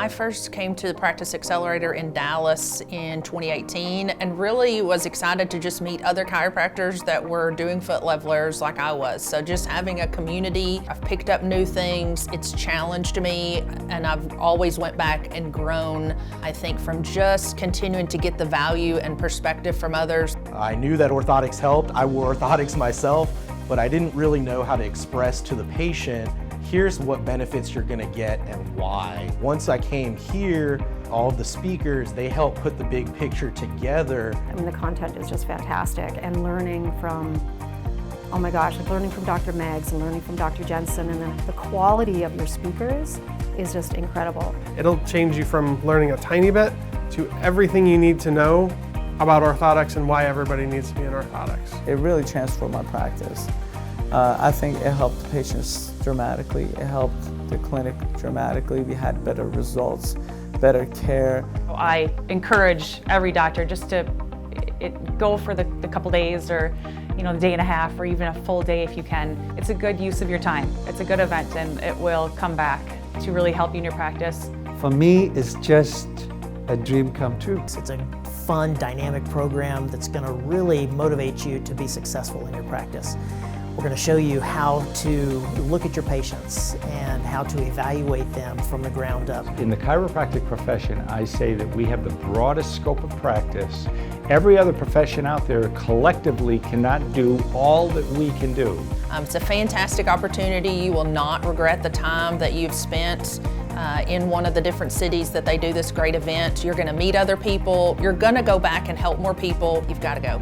I first came to the Practice Accelerator in Dallas in 2018 and really was excited to just meet other chiropractors that were doing foot levelers like I was. So just having a community, I've picked up new things, it's challenged me, and I've always went back and grown, I think, from just continuing to get the value and perspective from others. I knew that orthotics helped. I wore orthotics myself, but I didn't really know how to express to the patient, here's what benefits you're gonna get and why. Once I came here, all of the speakers, they help put the big picture together. I mean, the content is just fantastic, and learning from, oh my gosh, like learning from Dr. Meggs and learning from Dr. Jensen, and then the quality of your speakers is just incredible. It'll change you from learning a tiny bit to everything you need to know about orthotics and why everybody needs to be in orthotics. It really transformed my practice. I think it helped the patients dramatically. It helped the clinic dramatically. We had better results, better care. I encourage every doctor just to go for the couple days, or the day and a half, or even a full day if you can. It's a good use of your time. It's a good event, and it will come back to really help you in your practice. For me, it's just a dream come true. It's a fun, dynamic program that's going to really motivate you to be successful in your practice. We're going to show you how to look at your patients and how to evaluate them from the ground up. In the chiropractic profession, I say that we have the broadest scope of practice. Every other profession out there collectively cannot do all that we can do. It's a fantastic opportunity. You will not regret the time that you've spent in one of the different cities that they do this great event. You're going to meet other people. You're going to go back and help more people. You've got to go.